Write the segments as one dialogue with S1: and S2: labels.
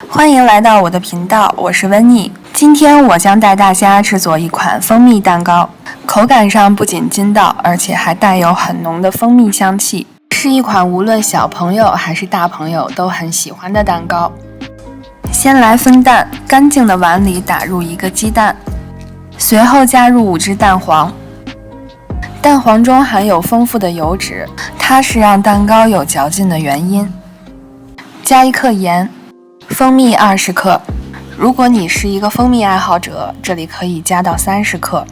S1: 欢迎来到我的频道，我是温妮。今天我将带大家制作一款蜂蜜蛋糕，口感上不仅筋道，而且还带有很浓的蜂蜜香气，是一款无论小朋友还是大朋友都很喜欢的蛋糕。先来分蛋，干净的碗里打入1个鸡蛋，随后加入5只蛋黄。蛋黄中含有丰富的油脂，它是让蛋糕有嚼劲的原因。加1克盐，蜂蜜20克，如果你是一个蜂蜜爱好者，这里可以加到30克。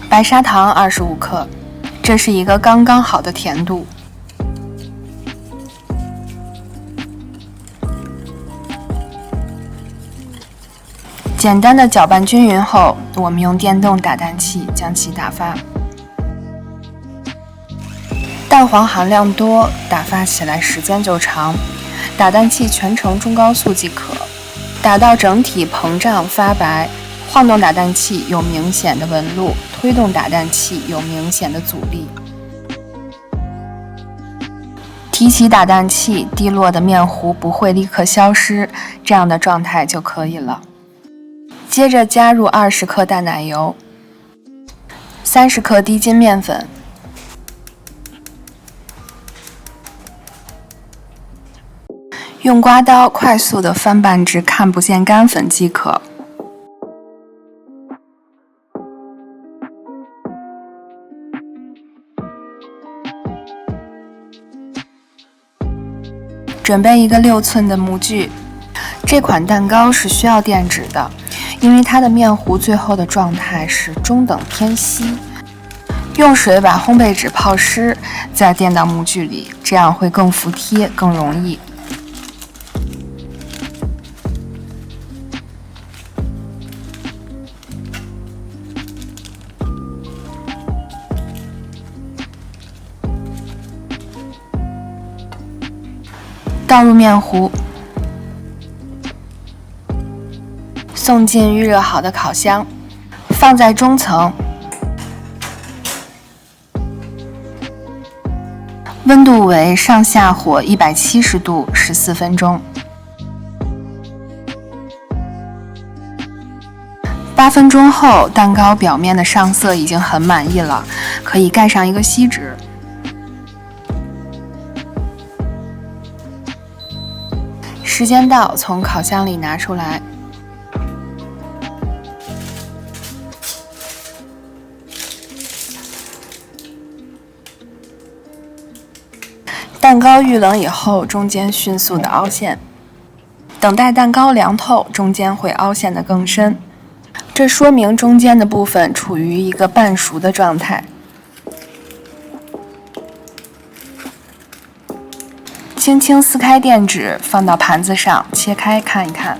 S1: 白砂糖25克，这是一个刚刚好的甜度。简单的搅拌均匀后，我们用电动打蛋器将其打发。蛋黄含量多，打发起来时间就长，打蛋器全程中高速即可。打到整体膨胀发白，晃动打蛋器有明显的纹路，推动打蛋器有明显的阻力。提起打蛋器，滴落的面糊不会立刻消失，这样的状态就可以了。接着加入20克淡奶油，30克低筋面粉，用刮刀快速地翻拌至看不见干粉即可。准备一个6寸的模具，这款蛋糕是需要垫纸的，因为它的面糊最后的状态是中等偏稀。用水把烘焙纸泡湿，再垫到模具里，这样会更服帖，更容易。倒入面糊，送进预热好的烤箱，放在中层，温度为上下火170度14分钟。8分钟后，蛋糕表面的上色已经很满意了，可以盖上一个锡纸。时间到，从烤箱里拿出来。蛋糕遇冷以后，中间迅速的凹陷，等待蛋糕凉透，中间会凹陷得更深，这说明中间的部分处于一个半熟的状态。轻轻撕开垫纸，放到盘子上，切开看一看。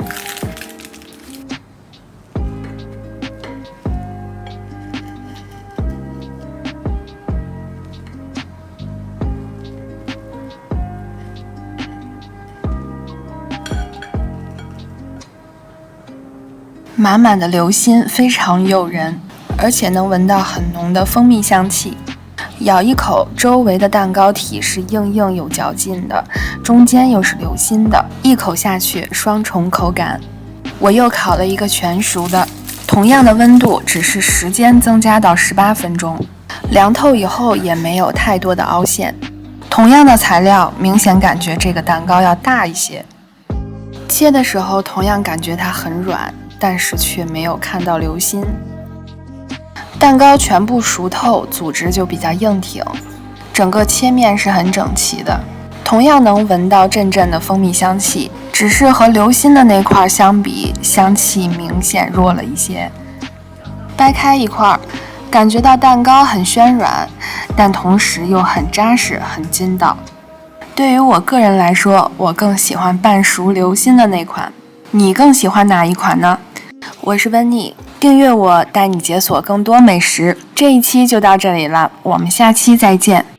S1: 满满的流心非常诱人，而且能闻到很浓的蜂蜜香气。咬一口，周围的蛋糕体是硬硬有嚼劲的，中间又是流心的，一口下去双重口感。我又烤了一个全熟的，同样的温度，只是时间增加到18分钟，凉透以后也没有太多的凹陷。同样的材料，明显感觉这个蛋糕要大一些。切的时候同样感觉它很软，但是却没有看到流心。蛋糕全部熟透，组织就比较硬挺，整个切面是很整齐的，同样能闻到阵阵的蜂蜜香气，只是和流心的那块相比，香气明显弱了一些。掰开一块，感觉到蛋糕很暄软，但同时又很扎实，很筋道。对于我个人来说，我更喜欢半熟流心的那款，你更喜欢哪一款呢？我是温妮，订阅我，带你解锁更多美食。这一期就到这里了，我们下期再见。